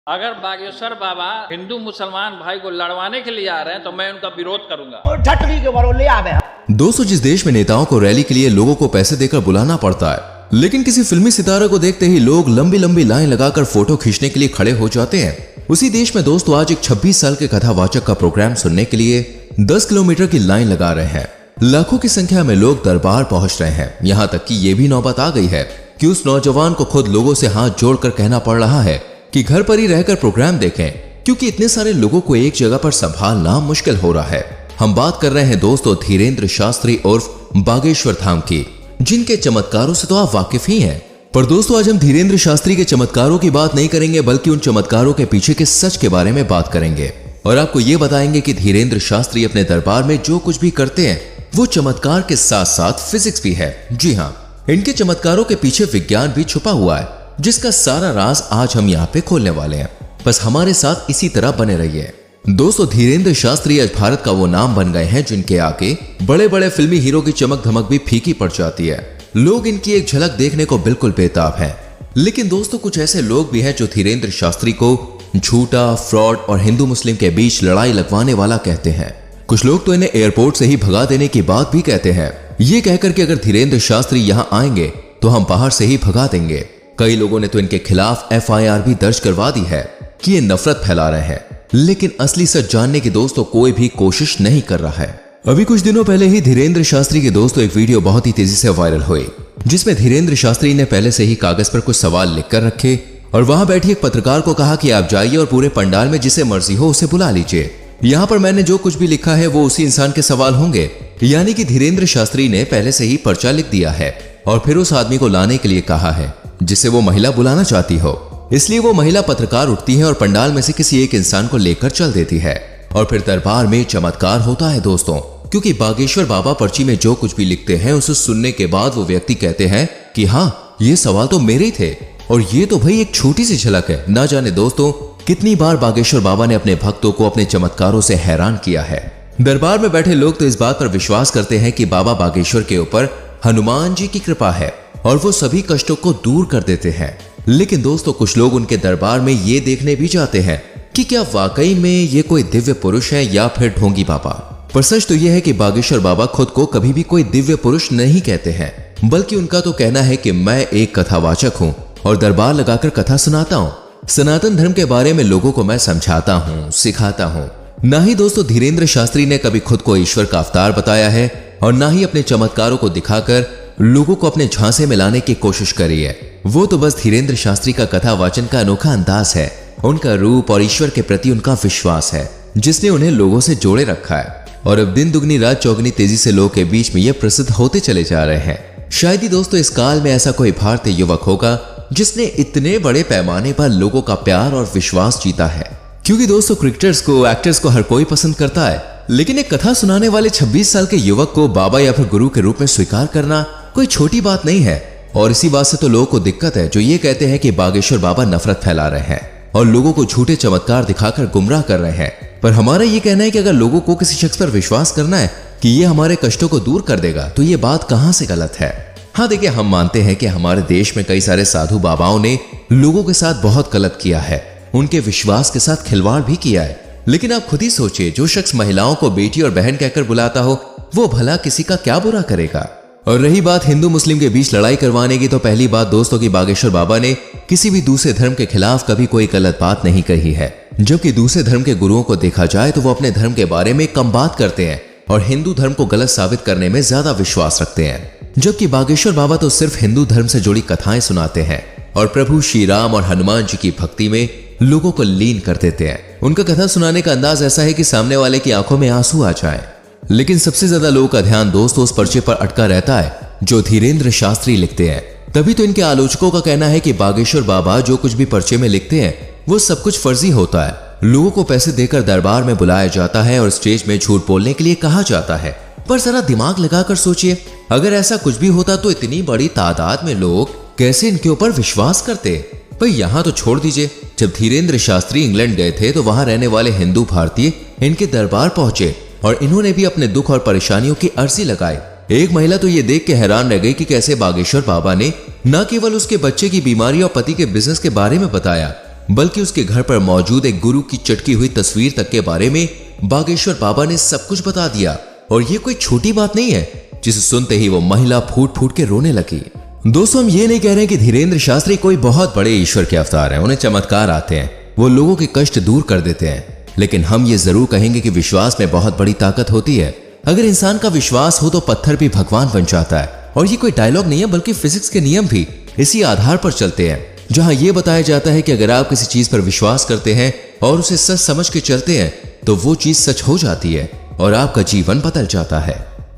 अगर बागेश्वर बाबा हिंदू मुसलमान भाई को लड़वाने के लिए आ रहे हैं तो मैं उनका विरोध करूंगा। दोस्तों, जिस देश में नेताओं को रैली के लिए लोगों को पैसे देकर बुलाना पड़ता है, लेकिन किसी फिल्मी सितारे को देखते ही लोग लंबी लंबी लाइन लगाकर फोटो खींचने के लिए खड़े हो जाते हैं, उसी देश में दोस्तों आज एक 26 साल के कथावाचक का प्रोग्राम सुनने के लिए 10 किलोमीटर की लाइन लगा रहे हैं। लाखों की संख्या में लोग दरबार पहुंच रहे हैं। यहाँ तक कि ये भी नौबत आ गई है कि उस नौजवान को खुद लोगों से हाथ जोड़कर कहना पड़ रहा है कि घर पर ही रहकर प्रोग्राम देखें, क्योंकि इतने सारे लोगों को एक जगह पर संभालना मुश्किल हो रहा है। हम बात कर रहे हैं दोस्तों धीरेन्द्र शास्त्री उर्फ बागेश्वर धाम की, जिनके चमत्कारों से तो आप वाकिफ ही हैं। पर दोस्तों आज हम धीरेन्द्र शास्त्री के चमत्कारों की बात नहीं करेंगे, बल्कि उन चमत्कारों के पीछे के सच के बारे में बात करेंगे और आपको ये बताएंगे कि धीरेन्द्र शास्त्री अपने दरबार में जो कुछ भी करते हैं वो चमत्कार के साथ साथ फिजिक्स भी है। जी हाँ, इनके चमत्कारों के पीछे विज्ञान भी छुपा हुआ है, जिसका सारा राज आज हम यहाँ पे खोलने वाले हैं। बस हमारे साथ इसी तरह बने रहिए। दोस्तों धीरेन्द्र शास्त्री आज भारत का वो नाम बन गए हैं जिनके आगे बड़े बड़े फिल्मी हीरो की चमक धमक भी फीकी पड़ जाती है। लोग इनकी एक झलक देखने को बिल्कुल बेताब हैं। लेकिन दोस्तों कुछ ऐसे लोग भी हैं जो धीरेन्द्र शास्त्री को झूठा, फ्रॉड और हिंदू मुस्लिम के बीच लड़ाई लगवाने वाला कहते हैं। कुछ लोग तो इन्हें एयरपोर्ट से ही भगा देने की बात भी कहते हैं, ये कहकर कि अगर धीरेन्द्र शास्त्री यहाँ आएंगे तो हम बाहर से ही भगा देंगे। कई लोगों ने तो इनके खिलाफ FIR भी दर्ज करवा दी है कि ये नफरत फैला रहे हैं। लेकिन असली सच जानने की दोस्तों कोई भी कोशिश नहीं कर रहा है। अभी कुछ दिनों पहले ही धीरेन्द्र शास्त्री के दोस्तों एक वीडियो बहुत ही तेजी से वायरल हुई, जिसमें धीरेन्द्र शास्त्री ने पहले से ही कागज पर कुछ सवाल लिखकर रखे और वहां बैठी एक पत्रकार को कहा कि आप जाइए और पूरे पंडाल में जिसे मर्जी हो उसे बुला लीजिए। यहाँ पर मैंने जो कुछ भी लिखा है वो उसी इंसान के सवाल होंगे। यानी कि धीरेन्द्र शास्त्री ने पहले से ही पर्चा लिख दिया है और फिर उस आदमी को लाने के लिए कहा है जिसे वो महिला बुलाना चाहती हो। इसलिए वो महिला पत्रकार उठती है और पंडाल में से किसी एक इंसान को लेकर चल देती है और फिर दरबार में चमत्कार होता है दोस्तों, क्योंकि बागेश्वर बाबा पर्ची में जो कुछ भी लिखते हैं उसे सुनने के बाद वो व्यक्ति कहते हैं कि हाँ ये सवाल तो मेरे ही थे और ये तो भाई एक छोटी सी झलक है। ना जाने दोस्तों कितनी बार बागेश्वर बाबा ने अपने भक्तों को अपने चमत्कारों से हैरान किया है। दरबार में बैठे लोग तो इस बात पर विश्वास करते हैं कि बाबा बागेश्वर के ऊपर हनुमान जी की कृपा है और वो सभी कष्टों को दूर कर देते हैं। लेकिन दोस्तों कुछ लोग उनके दरबार में ये देखने भी जाते हैं कि क्या वाकई में ये कोई दिव्य पुरुष है या फिर ढोंगी बाबा। पर सच तो यह है कि बागेश्वर बाबा खुद को कभी भी कोई दिव्य पुरुष नहीं कहते हैं, बल्कि उनका तो कहना है कि मैं एक कथावाचक हूँ और दरबार लगाकर कथा सुनाता हूँ। सनातन धर्म के बारे में लोगों को मैं समझाता हूँ, सिखाता हूँ। ना ही दोस्तों धीरेन्द्र शास्त्री ने कभी खुद को ईश्वर का अवतार बताया है और ना ही अपने चमत्कारों को दिखाकर लोगों को अपने झांसे में लाने की कोशिश करी है। वो तो बस धीरेन्द्र शास्त्री का कथा वाचन का अनोखा अंदाज है, उनका रूप और ईश्वर के प्रति उनका विश्वास है जिसने उन्हें लोगों से जोड़े रखा है। और अब दिन दुगनी रात चौगनी तेजी से लोगों के बीच में ये प्रसिद्ध होते चले जा रहे हैं। शायद ही दोस्तों इस काल में ऐसा कोई भारतीय युवक होगा जिसने इतने बड़े पैमाने पर लोगों का प्यार और विश्वास जीता है। क्योंकि दोस्तों क्रिकेटर्स को, एक्टर्स को हर कोई पसंद करता है, लेकिन एक कथा सुनाने वाले 26 साल के युवक को बाबा या फिर गुरु के रूप में स्वीकार करना कोई छोटी बात नहीं है। और इसी बात से तो लोगों को दिक्कत है जो ये कहते हैं कि बागेश्वर बाबा नफरत फैला रहे हैं और लोगों को झूठे चमत्कार दिखाकर गुमराह कर रहे हैं। पर हमारा ये कहना है कि अगर लोगों को किसी शख्स पर विश्वास करना है कि ये हमारे कष्टों को दूर कर देगा तो ये बात कहां से गलत है। हाँ देखिए, हम मानते हैं कि हमारे देश में कई सारे साधु बाबाओं ने लोगों के साथ बहुत गलत किया है, उनके विश्वास के साथ खिलवाड़ भी किया है। लेकिन आप खुद ही सोचिए, जो शख्स महिलाओं को बेटी और बहन कहकर बुलाता हो वो भला किसी का क्या बुरा करेगा। और रही बात हिंदू मुस्लिम के बीच लड़ाई करवाने की, तो पहली बात दोस्तों की बागेश्वर बाबा ने किसी भी दूसरे धर्म के खिलाफ कभी कोई गलत बात नहीं कही है। जबकि दूसरे धर्म के गुरुओं को देखा जाए तो वो अपने धर्म के बारे में कम बात करते हैं और हिंदू धर्म को गलत साबित करने में ज्यादा विश्वास रखते हैं। जबकि बागेश्वर बाबा तो सिर्फ हिंदू धर्म से जुड़ी कथाएं सुनाते हैं और प्रभु श्री राम और हनुमान जी की भक्ति में लोगों को लीन कर देते हैं। उनका कथा सुनाने का अंदाज ऐसा है कि सामने वाले की आंखों में आंसू आ जाए। लेकिन सबसे ज्यादा लोगों का ध्यान दोस्तों उस पर्चे पर अटका रहता है जो धीरेन्द्र शास्त्री लिखते हैं। तभी तो इनके आलोचकों का कहना है कि बागेश्वर बाबा जो कुछ भी पर्चे में लिखते हैं वो सब कुछ फर्जी होता है। लोगों को पैसे देकर दरबार में बुलाया जाता है और स्टेज में झूठ बोलने के लिए कहा जाता है। पर जरा दिमाग लगाकर सोचिए, अगर ऐसा कुछ भी होता तो इतनी बड़ी तादाद में लोग कैसे इनके ऊपर विश्वास करते। भाई यहाँ तो छोड़ दीजिए, जब धीरेन्द्र शास्त्री इंग्लैंड गए थे तो वहां रहने वाले हिंदू भारतीय इनके दरबार पहुंचे और इन्होंने भी अपने दुख और परेशानियों की अर्जी लगाई। एक महिला तो ये देख के हैरान रह गई कि कैसे बागेश्वर बाबा ने न केवल उसके बच्चे की बीमारी और पति के बिजनेस के बारे में बताया, बल्कि उसके घर पर मौजूद एक गुरु की चटकी हुई तस्वीर तक के बारे में बागेश्वर बाबा ने सब कुछ बता दिया। और ये कोई छोटी बात नहीं है, जिसे सुनते ही वो महिला फूट फूट के रोने लगी। दोस्तों, हम ये नहीं कह रहे कि धीरेन्द्र शास्त्री कोई बहुत बड़े ईश्वर के अवतार हैं, उन्हें चमत्कार आते हैं, वो लोगों के कष्ट दूर कर देते हैं। लेकिन हम ये जरूर कहेंगे कि विश्वास में बहुत बड़ी ताकत होती है। अगर इंसान का विश्वास हो तो पत्थर भी भगवान बन जाता है। और ये कोई डायलॉग नहीं है, बल्कि फिजिक्स के नियम भी इसी आधार पर चलते हैं, जहां यह बताया जाता है कि अगर आप किसी चीज पर विश्वास करते हैं और उसे सच समझ के चलते हैं तो वो चीज सच हो जाती है और आपका जीवन बदल जाता है।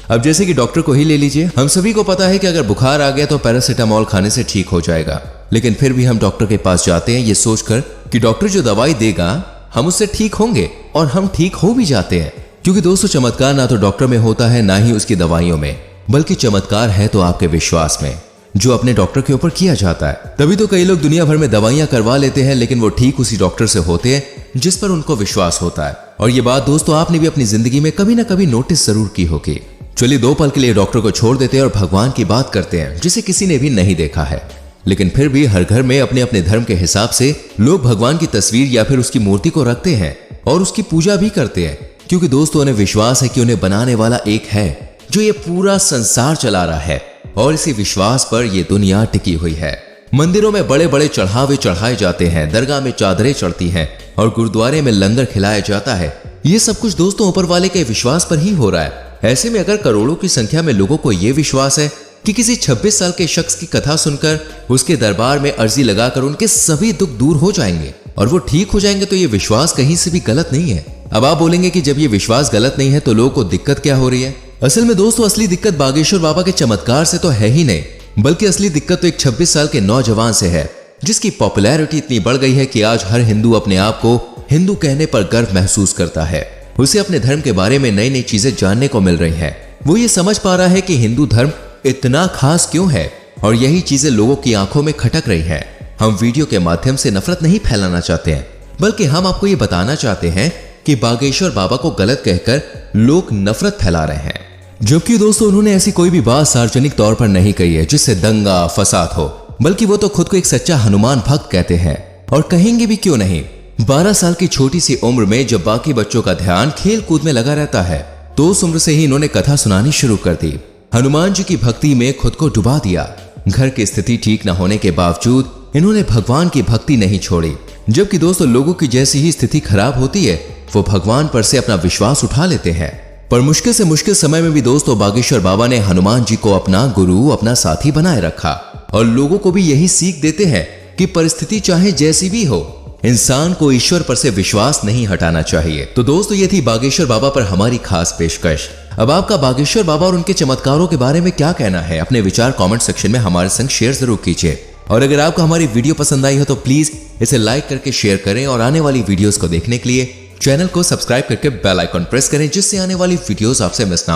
अब जैसे कि डॉक्टर को ही ले लीजिए, हम सभी को पता है कि अगर बुखार आ गया तो पैरासीटामोल खाने से ठीक हो जाएगा, लेकिन फिर भी हम डॉक्टर के पास जाते हैं ये सोचकर कि डॉक्टर जो दवाई देगा हम उससे ठीक होंगे, और हम ठीक हो भी जाते हैं। क्योंकि दोस्तों, चमत्कार ना तो डॉक्टर में होता है, ना ही उसकी दवाइयों में, बल्कि चमत्कार है तो आपके विश्वास में, जो अपने डॉक्टर के ऊपर किया जाता है। तभी तो कई लोग दुनिया भर में दवाइयां करवा लेते हैं, लेकिन वो ठीक उसी डॉक्टर से होते हैं जिस पर उनको विश्वास होता है। और ये बात दोस्तों आपने भी अपनी जिंदगी में कभी ना कभी नोटिस जरूर की होगी। चलिए 2 पल के लिए डॉक्टर को छोड़ देते हैं और भगवान की बात करते हैं, जिसे किसी ने भी नहीं देखा है, लेकिन फिर भी हर घर में अपने अपने धर्म के हिसाब से लोग भगवान की तस्वीर या फिर उसकी मूर्ति को रखते हैं और उसकी पूजा भी करते हैं। क्योंकि दोस्तों, उन्हें विश्वास है कि उन्हें बनाने वाला एक है जो ये पूरा संसार चला रहा है, और इसी विश्वास पर ये दुनिया टिकी हुई है। मंदिरों में बड़े बड़े चढ़ावे चढ़ाए जाते हैं, दरगाह में चादरें चढ़ती हैं और गुरुद्वारे में लंगर खिलाया जाता है। ये सब कुछ दोस्तों ऊपर वाले के विश्वास पर ही हो रहा है। ऐसे में अगर करोड़ों की संख्या में लोगों को यह विश्वास है कि किसी 26 साल के शख्स की कथा सुनकर उसके दरबार में अर्जी लगाकर उनके सभी दुख दूर हो जाएंगे और वो ठीक हो जाएंगे, तो ये विश्वास कहीं से भी गलत नहीं है। अब आप बोलेंगे कि जब ये विश्वास गलत नहीं है तो लोगों को दिक्कत क्या हो रही है? असल में दोस्तों, असली दिक्कत बागेश्वर बाबा के चमत्कार से तो है ही नहीं, बल्कि असली दिक्कत तो एक 26 साल के नौजवान से है, जिसकी पॉपुलैरिटी इतनी बढ़ गई है कि आज हर हिंदू अपने आप को हिंदू कहने पर गर्व महसूस करता है। उसे अपने धर्म के बारे में नई नई चीजें जानने को मिल रही हैं। वो ये समझ पा रहा है कि हिंदू धर्म इतना खास क्यों है, और यही चीजें लोगों की आंखों में खटक रही हैं। हम वीडियो के माध्यम से नफरत नहीं फैलाना चाहते हैं, बल्कि हम आपको ये बताना चाहते हैं कि बागेश्वर बाबा को गलत कहकर लोग नफरत फैला रहे हैं। जबकि दोस्तों, उन्होंने ऐसी कोई भी बात सार्वजनिक तौर पर नहीं कही है जिससे दंगा फसाद हो, बल्कि वो तो खुद को एक सच्चा हनुमान भक्त कहते हैं, और कहेंगे भी क्यों नहीं। 12 साल की छोटी सी उम्र में जब बाकी बच्चों का ध्यान खेल कूद में लगा रहता है, तो उस उम्र से ही इन्होंने कथा सुनानी शुरू कर दी। हनुमान जी की भक्ति में खुद को डुबा दिया। घर की स्थिति ठीक न होने के बावजूद इन्होंने भगवान की भक्ति नहीं छोड़ी। जबकि दोस्तों, लोगों की जैसी ही स्थिति खराब होती है, वो भगवान पर से अपना विश्वास उठा लेते हैं। पर मुश्किल से मुश्किल समय में भी दोस्तों, बागेश्वर बाबा ने हनुमान जी को अपना गुरु, अपना साथी बनाए रखा, और लोगों को भी यही सीख देते हैं कि परिस्थिति चाहे जैसी भी हो, इंसान को ईश्वर पर से विश्वास नहीं हटाना चाहिए। तो दोस्तों, ये थी बागेश्वर बाबा पर हमारी खास पेशकश। अब आपका बागेश्वर बाबा और उनके चमत्कारों के बारे में क्या कहना है? अपने विचार कमेंट सेक्शन में हमारे संग शेयर जरूर कीजिए। और अगर आपको हमारी वीडियो पसंद आई हो तो प्लीज इसे लाइक करके शेयर करें, और आने वाली वीडियोस को देखने के लिए चैनल को सब्सक्राइब करके बेल आइकॉन प्रेस करें, जिससे आने वाली वीडियोस आपसे मिस ना हो।